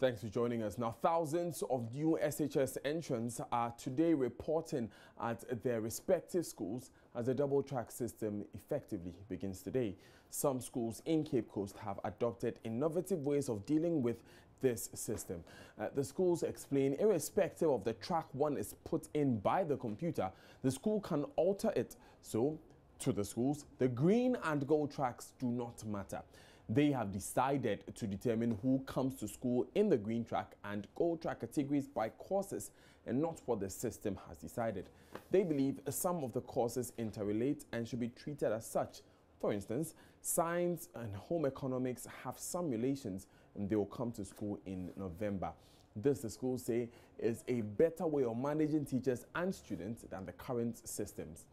Thanks for joining us. Now, thousands of new SHS entrants are today reporting at their respective schools as the double-track system effectively begins today. Some schools in Cape Coast have adopted innovative ways of dealing with this system. The schools explain irrespective of the track one is put in by the computer, the school can alter it. So, to the schools, the green and gold tracks do not matter. They have decided to determine who comes to school in the green track and gold track categories by courses and not what the system has decided. They believe some of the courses interrelate and should be treated as such. For instance, science and home economics have some relations and they will come to school in November. This, the schools say, is a better way of managing teachers and students than the current systems.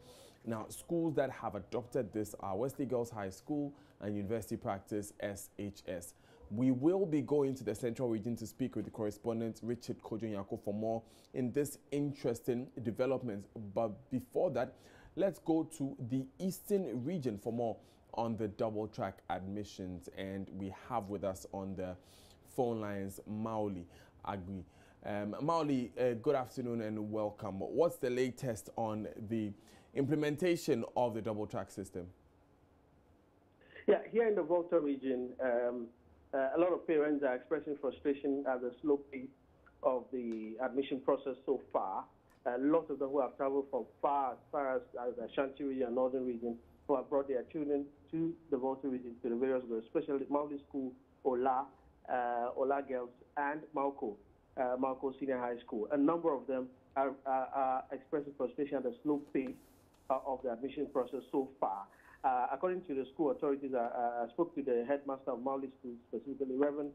Now, schools that have adopted this are Wesley Girls High School and University Practice SHS. We will be going to the Central Region to speak with the correspondent Richard Kojo for more in this interesting development. But before that, let's go to the Eastern Region for more on the double-track admissions. And we have with us on the phone lines Mauli Agui. Mauli, good afternoon and welcome. What's the latest on the implementation of the double-track system? Yeah, here in the Volta region, a lot of parents are expressing frustration at the slow pace of the admission process so far. Lots of them who have traveled from far as the Ashanti region and Northern region who have brought their children to the Volta region, to the various schools, especially Mauli School, Ola Girls, and Malco Senior High School. A number of them are expressing frustration at the slow pace of the admission process so far. According to the school authorities, I spoke to the headmaster of Mauli School, specifically Reverend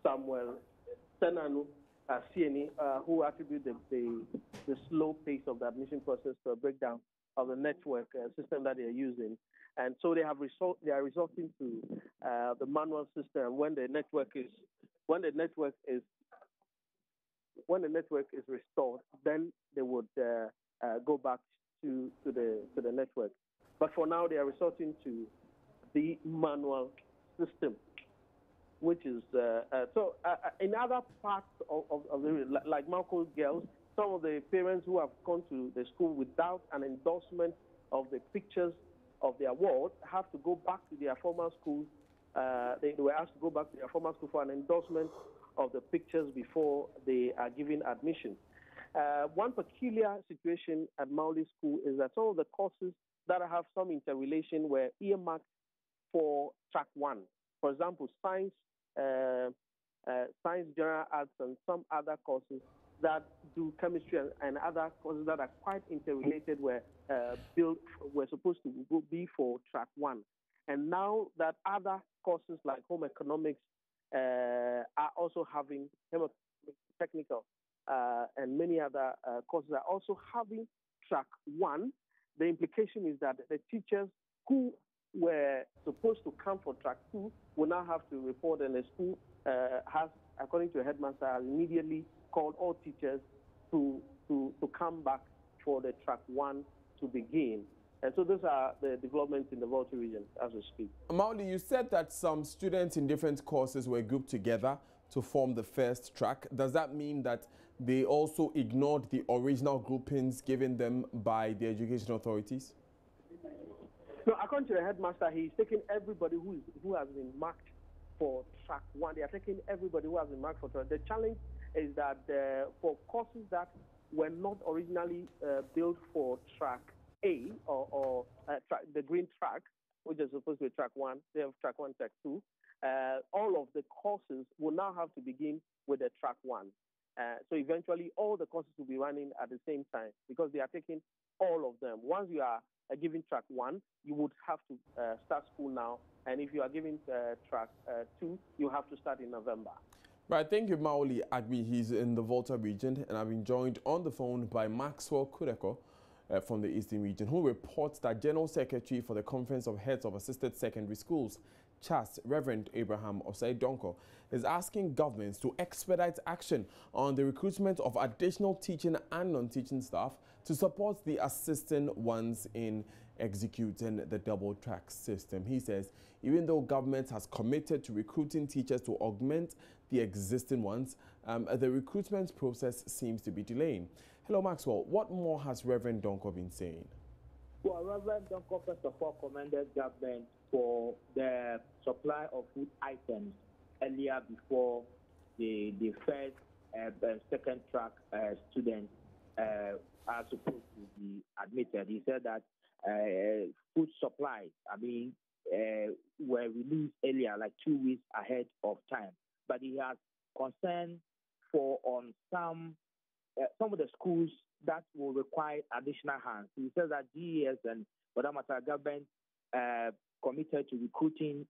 Samuel Senanu Sieni, who attributed the slow pace of the admission process to a breakdown of the network system that they are using. And so they are resorting to the manual system when the network is restored, then they would go back to the network. But for now, they are resorting to the manual system, which is in other parts of the like Malco Girls, some of the parents who have gone to the school without an endorsement of the pictures of their ward have to go back to their former schools. They were asked to go back to their former school for an endorsement of the pictures before they are given admission. One peculiar situation at Mauli School is that some of the courses that have some interrelation were earmarked for track one. For example, science, general arts, and some other courses that do chemistry and other courses that are quite interrelated were supposed to be for track one. And now that other courses like home economics are also having technical and many other courses are also having track one, the implication is that the teachers who were supposed to come for track two will now have to report, and the school has, according to the headmaster, has immediately called all teachers to come back for the track one to begin. And so those are the developments in the Volta region as we speak. Mauli, you said that some students in different courses were grouped together to form the first track. Does that mean that they also ignored the original groupings given them by the education authorities? No, according to the headmaster, he's taking everybody who has been marked for track one. They are taking everybody who has been marked for track. The challenge is that for courses that were not originally built for track A or the green track, which is supposed to be track one, they have track one, track two. All of the courses will now have to begin with the track one. So eventually all the courses will be running at the same time because they are taking all of them. Once you are giving track one, you would have to start school now. And if you are giving track two, you have to start in November. Right, thank you, Mauli Agui. He's in the Volta region, and I've been joined on the phone by Maxwell Kudeko from the Eastern region, who reports that General Secretary for the Conference of Heads of Assisted Secondary Schools, CHAS, Reverend Abraham Osei Donko, is asking governments to expedite action on the recruitment of additional teaching and non-teaching staff to support the assisting ones in executing the double track system. He says even though government has committed to recruiting teachers to augment the existing ones, the recruitment process seems to be delaying. Hello, Maxwell. What more has Reverend Donko been saying? Well, Reverend Donko first of all commended government for the supply of food items earlier before the first second track students are supposed to be admitted. He said that food supplies, were released earlier, like 2 weeks ahead of time. But he has concern on some of the schools that will require additional hands. He says that GES and Badamata government committed to recruiting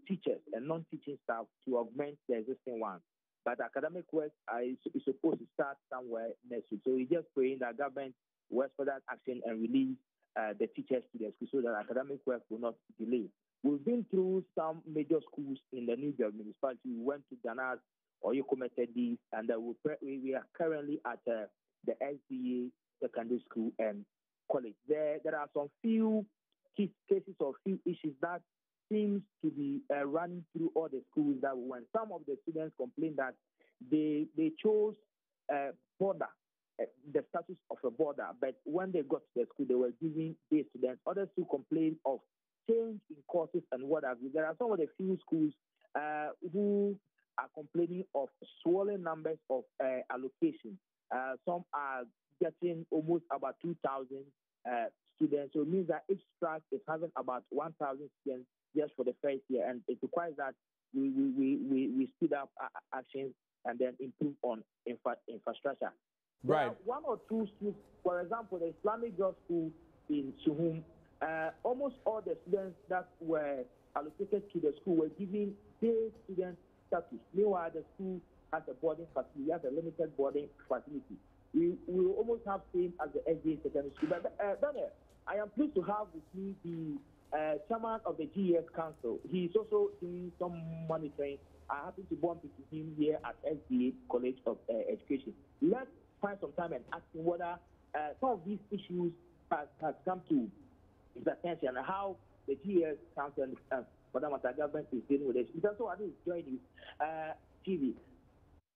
teachers and non-teaching staff to augment the existing ones. But academic work is supposed to start somewhere next week. So he's just praying that government works for that action and release the teachers to the school so that academic work will not delay. We've been through some major schools in the New York municipality. We went to Danas or you committed these, and we are currently at the SDA secondary school and college. There are some few cases or few issues that seems to be running through all the schools that we went. Some of the students complained that they chose border, the status of a border, but when they got to the school, they were giving day students. Others who complained of change in courses and what have you. There are some of the few schools who are complaining of swollen numbers of allocation. Some are getting almost about 2,000 students. So it means that each track is having about 1,000 students just for the first year. And it requires that we speed up actions and then improve on infrastructure. Right. One or two schools, for example, the Islamic Girls School in Suhum, almost all the students that were allocated to the school were given day student status. Meanwhile, the school has a boarding facility, has a limited boarding facility. We will almost have same as the SDA secondary school. But Daniel, I am pleased to have with me the chairman of the GES Council. He is also doing some monitoring. I happen to bump into him here at SDA College of Education. Let's find some time and ask him whether some of these issues has come to his attention and how the GES Council and Madam government is dealing with it. Because so I think joining TV.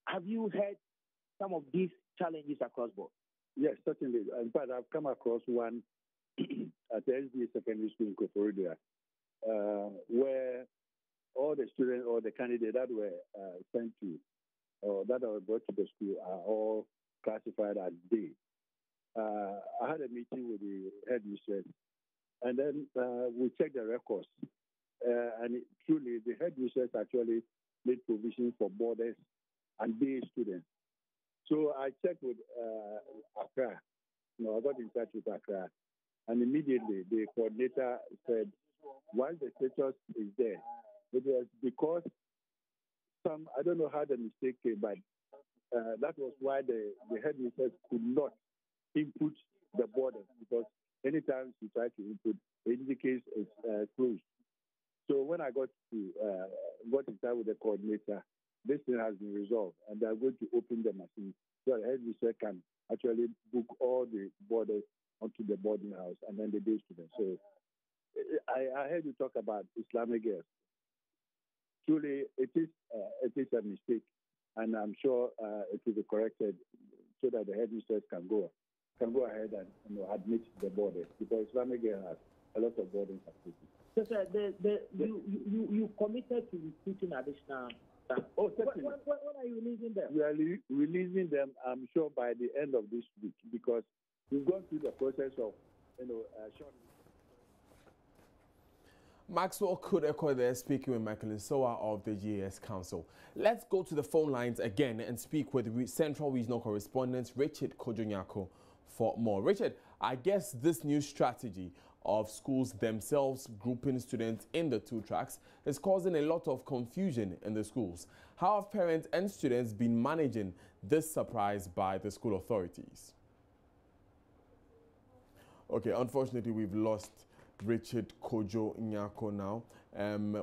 Have you heard some of these challenges across board? Yes, certainly. In fact, I've come across one at the SDA Secondary School in Kofi, where all the students or the candidates that were sent to or that were brought to the school are all classified as day. I had a meeting with the headmistress, and then we checked the records. And truly, the headmistress actually made provision for boarders and day students. So I checked with Accra. I got in touch with Accra, and immediately the coordinator said, while the status is there, it was because I don't know how the mistake came, but that was why the headmistress could not input the borders, because anytime she tried to input, it indicates it's closed. So when I got in touch with the coordinator, this thing has been resolved, and they're going to open the machine so the headmistress can actually book all the boarders onto the boarding house and then the day students. So I heard you talk about Islamic girls. Truly, it is a mistake, and I'm sure it will be corrected so that the headmistress can go ahead and admit the boarders, because Islamic girls has a lot of boarding facilities. So, sir, you committed to recruiting additional staff. Oh, certainly. When are you releasing them? We are releasing them, I'm sure, by the end of this week, because we've gone through the process of, short. Maxwell Kudeko there speaking with Michael Nsoa of the GES Council. Let's go to the phone lines again and speak with Central Regional Correspondent Richard Kojonyako for more. Richard, I guess this new strategy of schools themselves grouping students in the two tracks is causing a lot of confusion in the schools. How have parents and students been managing this surprise by the school authorities? Okay, unfortunately, we've lost Richard Kojonyako now.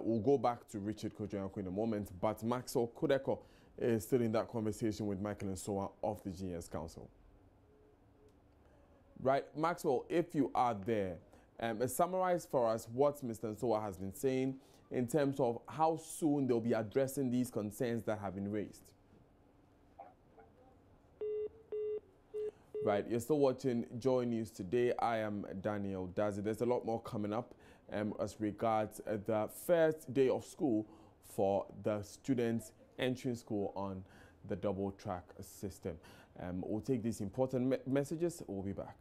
We'll go back to Richard Kojonyako in a moment, but Maxwell Kudeko is still in that conversation with Michael Nsoa of the GES Council. Right, Maxwell, if you are there, Summarize for us what Mr. Nsoa has been saying in terms of how soon they'll be addressing these concerns that have been raised. Right, you're still watching Joy News Today. I am Daniel Dazi. There's a lot more coming up as regards the first day of school for the students entering school on the double track system. We'll take these important messages. We'll be back.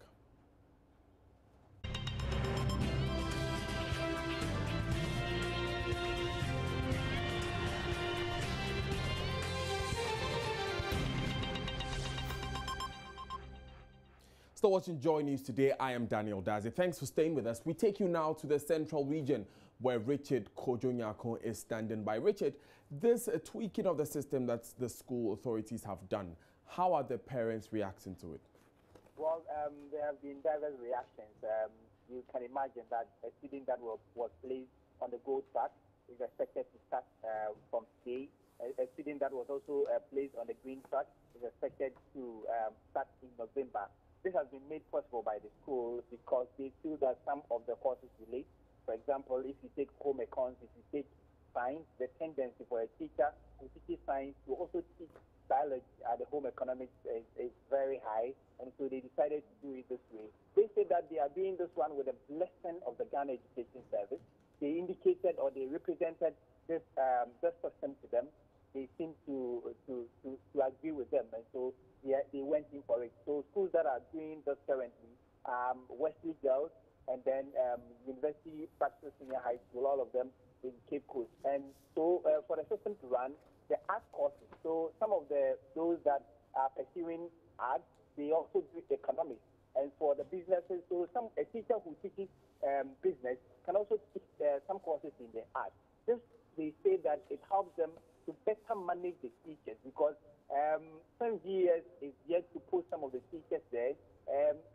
Still watching Joy News Today. I am Daniel Dazi. Thanks for staying with us. We take you now to the central region where Richard Kojonyako is standing by. Richard, this tweaking of the system that the school authorities have done, how are the parents reacting to it? Well, there have been diverse reactions. You can imagine that a student that was placed on the gold track is expected to start from today. A student that was also placed on the green track is expected to start in November. This has been made possible by the school because they feel that some of the courses relate. For example, if you take home econs, if you take science, the tendency for a teacher who teaches science to also teach biology at the home economics is very high, and so they decided to do it this way. They said that they are doing this one with a blessing of the Ghana Education Service. They indicated or they represented this system to them. They seem to agree with them, and so they went in for it. So schools that are doing this currently, Wesley Girls, and then University Practice Senior High School, all of them in Cape Coast. And so for the system to run, the art courses, so some of those that are pursuing art, they also do economics. And for the businesses, so a teacher who teaches business can also teach some courses in the art. This, they say that it helps them to better manage the teachers because some years is yet to put some of the teachers there.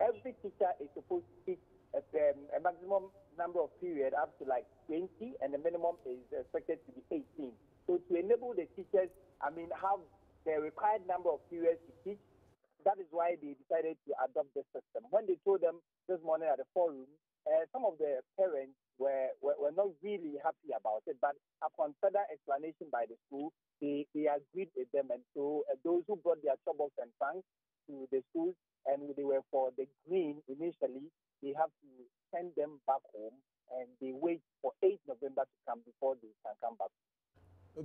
Every teacher is supposed to teach a maximum number of period up to like 20, and the minimum is expected to be 18. So to enable the teachers, have the required number of periods to teach, that is why they decided to adopt this system. When they told them this morning at the forum, some of the parents were not really happy about it, but upon further explanation by the school, they agreed with them. And so those who brought their troubles and thanks to the schools and they were for the green initially, they have to send them back home and they wait for 8 November to come before they can come back.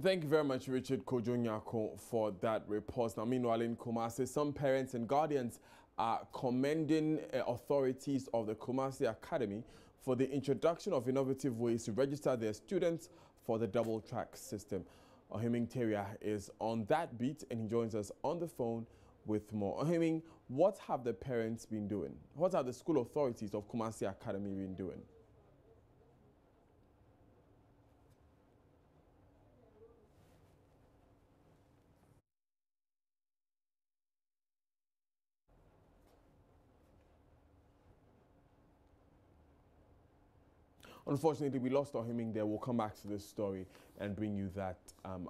Thank you very much, Richard Kojonyako, for that report. Now, meanwhile, in Kumasi, some parents and guardians are commending authorities of the Kumasi Academy for the introduction of innovative ways to register their students for the double track system. Ohiming Teria is on that beat and he joins us on the phone with more. Ohiming, what have the parents been doing? What have the school authorities of Kumasi Academy been doing? Unfortunately, we lost Ohiming there. We'll come back to this story and bring you that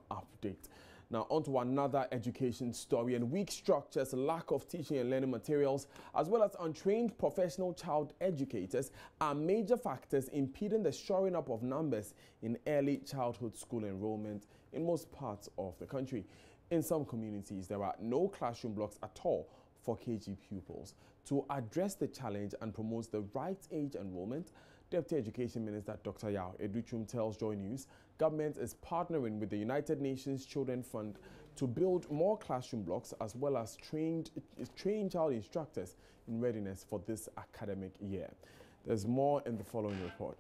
update. Now, on to another education story. And weak structures, lack of teaching and learning materials, as well as untrained professional child educators are major factors impeding the shoring up of numbers in early childhood school enrollment in most parts of the country. In some communities, there are no classroom blocks at all for KG pupils. To address the challenge and promote the right age enrollment, Deputy Education Minister Dr. Yao Educhum tells Joy News government is partnering with the United Nations Children Fund to build more classroom blocks as well as trained child instructors in readiness for this academic year. There's more in the following report.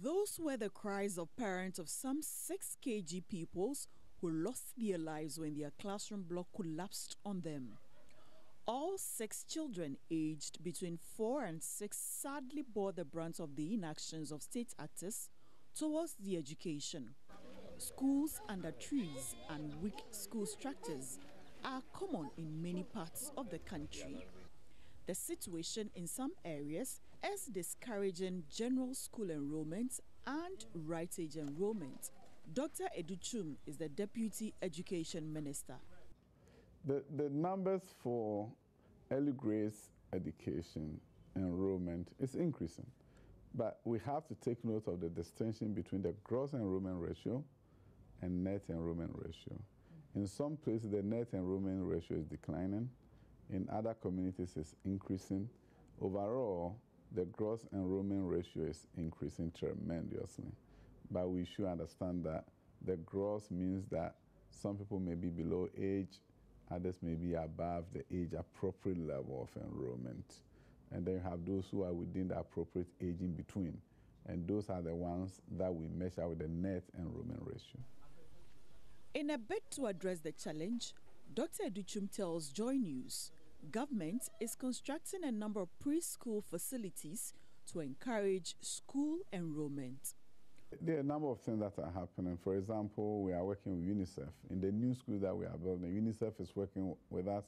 Those were the cries of parents of some 6 KG pupils who lost their lives when their classroom block collapsed on them. All 6 children aged between 4 and 6 sadly bore the brunt of the inactions of state actors towards the education. Schools under trees and weak school structures are common in many parts of the country. The situation in some areas is discouraging general school enrollment and right age enrollment. Dr. Educhum is the Deputy Education Minister. The numbers for early grades education enrollment is increasing, but we have to take note of the distinction between the gross enrollment ratio and net enrollment ratio. In some places, the net enrollment ratio is declining. In other communities, it's increasing. Overall, the gross enrollment ratio is increasing tremendously. But we should understand that the gross means that some people may be below age, others may be above the age appropriate level of enrollment. And then you have those who are within the appropriate age in between. And those are the ones that we measure with the net enrollment ratio. In a bid to address the challenge, Dr. Educhum tells Joy News government is constructing a number of preschool facilities to encourage school enrollment. There are a number of things that are happening. For example, we are working with UNICEF. In the new school that we are building, UNICEF is working with us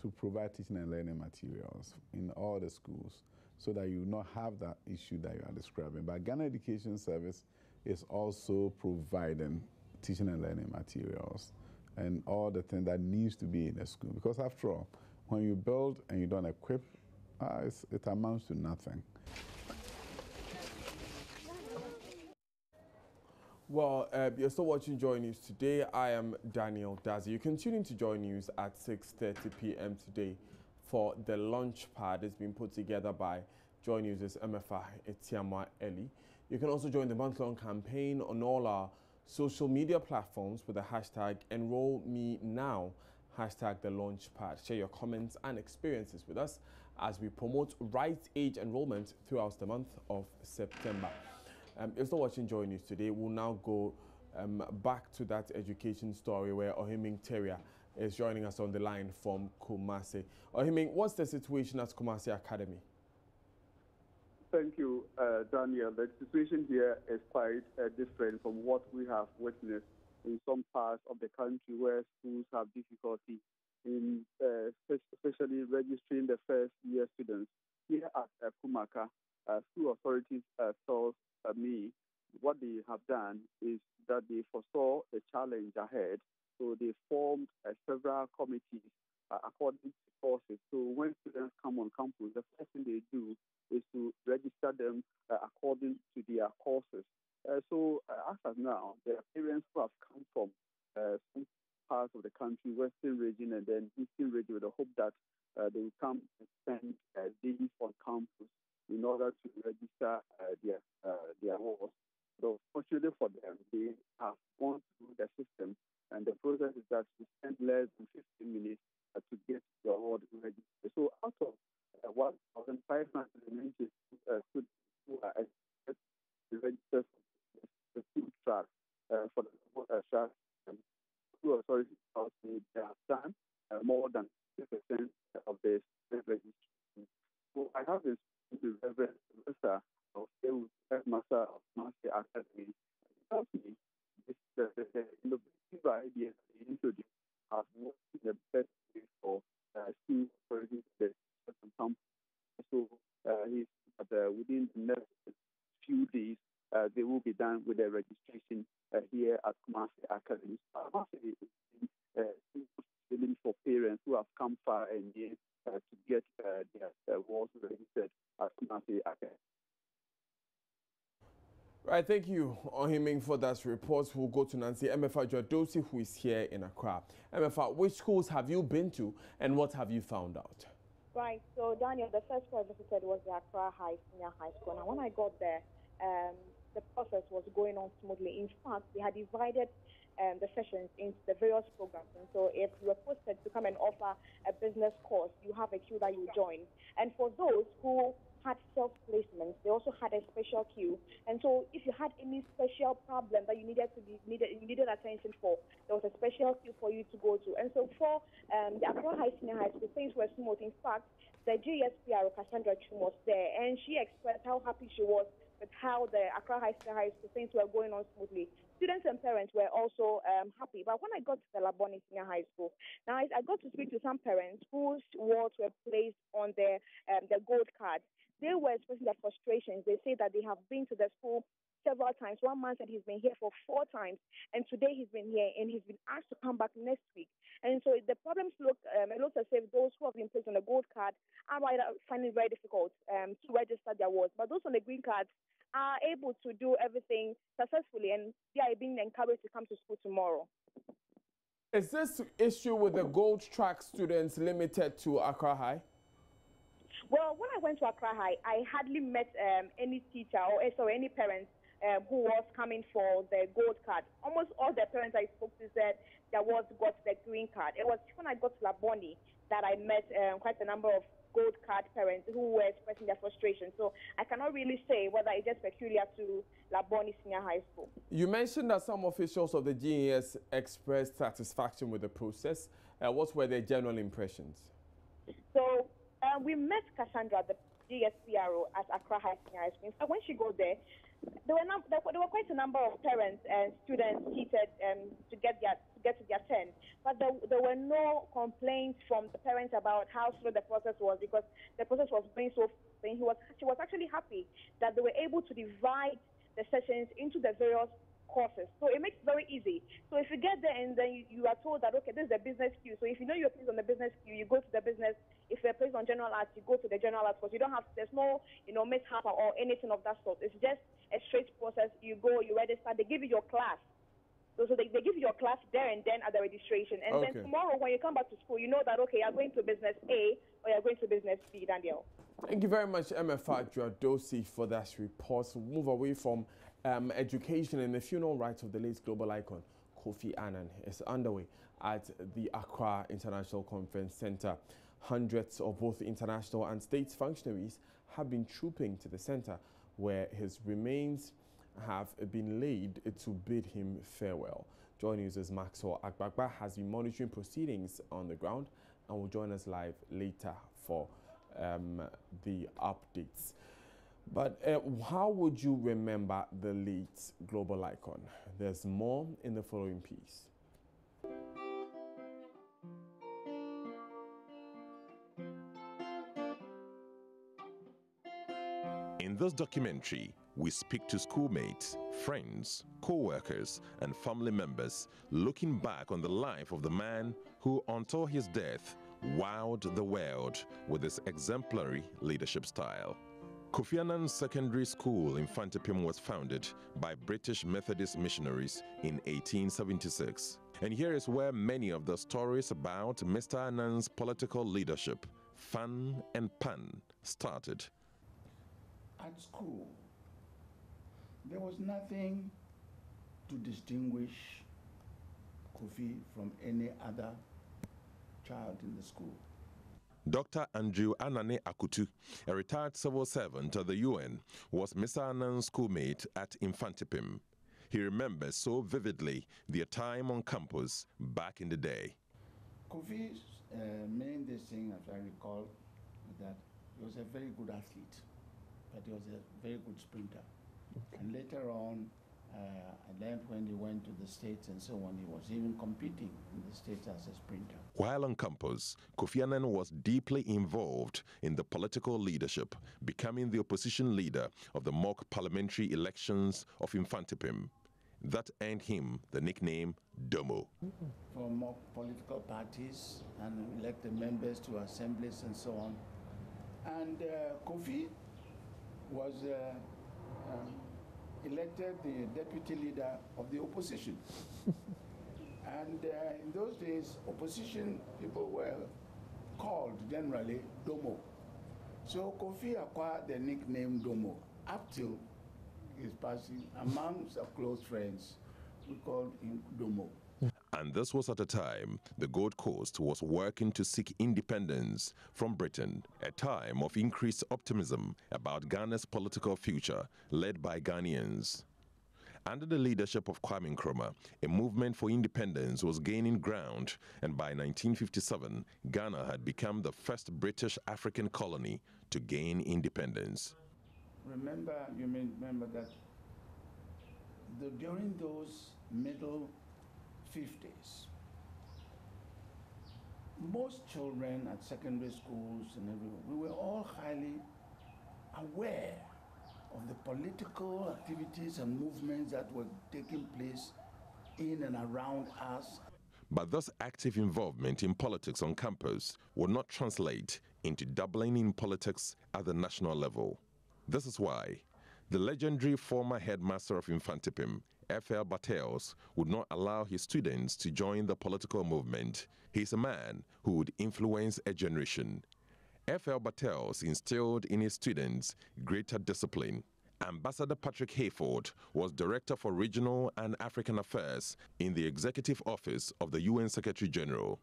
to provide teaching and learning materials in all the schools so that you will not have that issue that you are describing. But Ghana Education Service is also providing teaching and learning materials and all the things that needs to be in a school. Because after all, when you build and you don't equip, it amounts to nothing. Well, you're still watching Joy News today. I am Daniel Dazi. You can tune in to Joy News at 6:30 p.m. today for the launch pad. It's been put together by Joy News' MFI Etiamwa Eli. You can also join the month-long campaign on all our social media platforms with the hashtag EnrollMeNow, hashtag the launch pad. Share your comments and experiences with us as we promote right age enrollment throughout the month of September. You're still watching Joy News today. We'll now go back to that education story where Ohiming Teria is joining us on the line from Kumasi. Ohiming, what's the situation at Kumasi Academy? Thank you, Daniel. The situation here is quite different from what we have witnessed in some parts of the country where schools have difficulty in especially registering the first-year students. Here at Kumaka, school authorities told me what they have done is that they foresaw the challenge ahead, so they formed several committees according to courses. So when students come on campus, the first thing they do is to register them according to their courses. So as of now, there are parents who have come from some parts of the country, Western region and then Eastern region, with the hope that they will come and spend days on campus in order to register their horse. So fortunately for them, they have gone through the system, and the process is that you spend less than 15 minutes to get your horse registered. So out of 1,500 students who are expected to register for the school track for the track, school authorities say they have done more than 50% of the registration. So I have this the Reverend Professor of Headmaster of Master Academy. Tells me the innovative ideas they introduced have worked in the best way for school authorities that come. So within the next few days, they will be done with the registration here at Master Academy. Master is for parents who have come far and near to get their wards registered at Kumasi Academy. Right, thank you, Ohiming, for that report. We'll go to Nancy MFA Jodosi, who is here in Accra. MFA, which schools have you been to and what have you found out? Right, so Daniel, the first school I visited was the Accra Senior High School. And when I got there, the process was going on smoothly. In fact, they had divided the sessions into the various programs. And so if you were posted to come and offer a business course, you have a queue that you join. And for those who had self-placements, they also had a special queue. And so if you had any special problem that you needed attention for, there was a special queue for you to go to. And so for the Accra Senior High School, things were smooth. In fact, the GSPR, Cassandra Chum, was there, and she expressed how happy she was with how the Accra Senior High School things were going on smoothly. Students and parents were also happy. But when I got to the Labone Senior High School, now I got to speak to some parents whose wards were placed on the gold card. They were expressing their frustrations. They say that they have been to the school several times. One man said he's been here for 4 times, and today he's been here, and he's been asked to come back next week. And so the problems look, it looks as if those who have been placed on the gold card are finding it very difficult to register their awards. But those on the green cards are able to do everything successfully, and they are being encouraged to come to school tomorrow. Is this issue with the gold track students limited to Accra High? Well, when I went to Accra High, I hardly met any teacher or any parents who was coming for the gold card. Almost all the parents I spoke to said that got the green card. It was when I got to Laboni that I met quite a number of gold card parents who were expressing their frustration. So I cannot really say whether it's just peculiar to Laboni Senior High School. You mentioned that some officials of the GES expressed satisfaction with the process. What were their general impressions? So we met Cassandra, the GSPRO at Accra High Senior High School. So when she got there were quite a number of parents and students seated to get to their turn. But there were no complaints from the parents about how slow the process was, because the process was going so fast. She was actually happy that they were able to divide the sessions into the various courses. So it makes it very easy. So if you get there and then you are told that, okay, this is the business queue. So if you know you're placed on the business queue, you go to the business. If you're placed on general arts, you go to the general arts course. You don't have, there's no, mishap or anything of that sort. It's just a straight process. You go, you register, they give you your class. So they give you your class there and then at the registration. And then tomorrow when you come back to school, you know that, okay, you're going to business A or you're going to business B, Daniel. Thank you very much, MFA Joadosi, for that report. We'll move away from education, and the funeral rites of the late global icon, Kofi Annan, is underway at the Accra International Conference Center. Hundreds of both international and state functionaries have been trooping to the center, where his remains have been laid to bid him farewell. Joy News' Maxwell Agbagba has been monitoring proceedings on the ground and will join us live later for the updates. But how would you remember the late global icon? There's more in the following piece. In this documentary, we speak to schoolmates, friends, co-workers, and family members looking back on the life of the man who, until his death, wowed the world with his exemplary leadership style. Kofi Annan Secondary School in Fantipim was founded by British Methodist missionaries in 1876. And here is where many of the stories about Mr. Annan's political leadership, fun and pun, started. At school, there was nothing to distinguish Kofi from any other child in the school. Dr. Andrew Anane Akutu, a retired civil servant at the UN, was Mr. Annan's schoolmate at Infantipim. He remembers so vividly their time on campus back in the day. Kofi's main thing, as I recall, that he was a very good athlete, but he was a very good sprinter. And later on, I learned when he went to the States and so on, he was even competing in the States as a sprinter. While on campus, Kofi Annan was deeply involved in the political leadership, becoming the opposition leader of the mock parliamentary elections of Infantipim. That earned him the nickname Domo. For mock political parties and elected members to assemblies and so on. And Kofi was elected the deputy leader of the opposition. And in those days, opposition people were called generally Domo. So Kofi acquired the nickname Domo up till his passing. Amongst our close friends, we called him Domo. And this was at a time the Gold Coast was working to seek independence from Britain, a time of increased optimism about Ghana's political future, led by Ghanaians. Under the leadership of Kwame Nkrumah, a movement for independence was gaining ground, and by 1957, Ghana had become the first British African colony to gain independence. You may remember that during those middle 50s, most children at secondary schools and everywhere, we were all highly aware of the political activities and movements that were taking place in and around us. But this active involvement in politics on campus would not translate into dabbling in politics at the national level. This is why the legendary former headmaster of Infantipim, F.L. Bartels, would not allow his students to join the political movement. He's a man who would influence a generation. F.L. Bartels instilled in his students greater discipline. Ambassador Patrick Hayford was Director for Regional and African Affairs in the Executive Office of the UN Secretary General.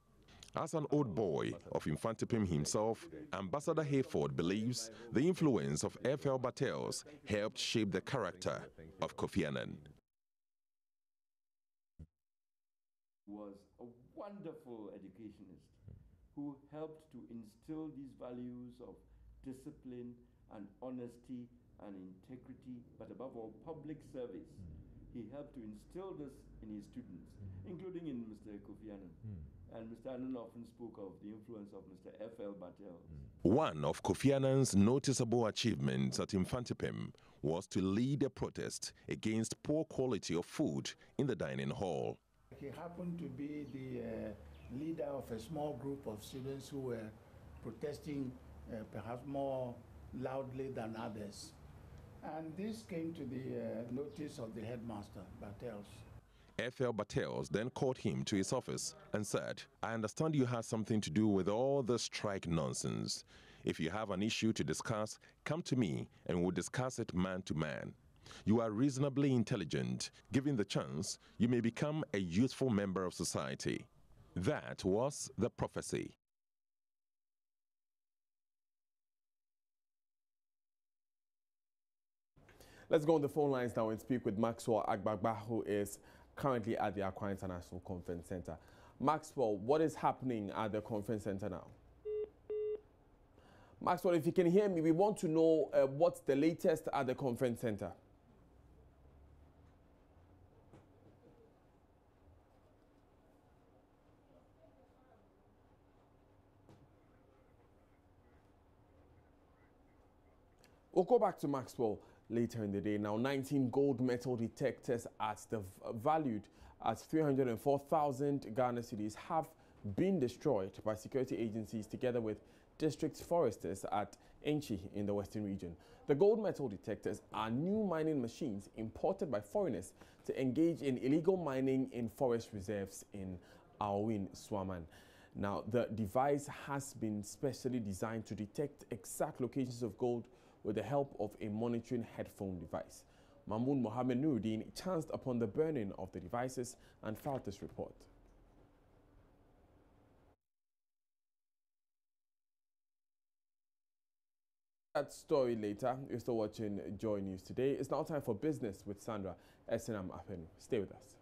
As an old boy of Infantipim himself, Ambassador Hayford believes the influence of F.L. Bartels helped shape the character of Kofi Annan. Was a wonderful educationist who helped to instill these values of discipline and honesty and integrity, but above all, public service. He helped to instill this in his students, including in Mr. Kofi Annan. And Mr. Annan often spoke of the influence of Mr. F.L. Bartels. One of Kofi Annan's noticeable achievements at Infantipim was to lead a protest against poor quality of food in the dining hall. He happened to be the leader of a small group of students who were protesting perhaps more loudly than others. And this came to the notice of the headmaster, Bartels. F.L. Bartels then called him to his office and said, "I understand you had something to do with all the strike nonsense. If you have an issue to discuss, come to me and we'll discuss it man to man. You are reasonably intelligent. Given the chance, you may become a useful member of society." That was the prophecy. Let's go on the phone lines now and speak with Maxwell Agbagba, who is currently at the Accra International Conference Center. Maxwell, what is happening at the conference center now? Maxwell, if you can hear me, we want to know what's the latest at the conference center. We'll go back to Maxwell later in the day. Now, 19 gold metal detectors valued at 304,000 Ghana cedis have been destroyed by security agencies together with district foresters at Enchi in the Western region. The gold metal detectors are new mining machines imported by foreigners to engage in illegal mining in forest reserves in Awin, Swaman. Now, the device has been specially designed to detect exact locations of gold with the help of a monitoring headphone device. Mahmoud Mohamed Nuruddin chanced upon the burning of the devices and filed this report. That story later. You're still watching Joy News Today. It's now time for business with Sandra Esenam Apenu. Stay with us.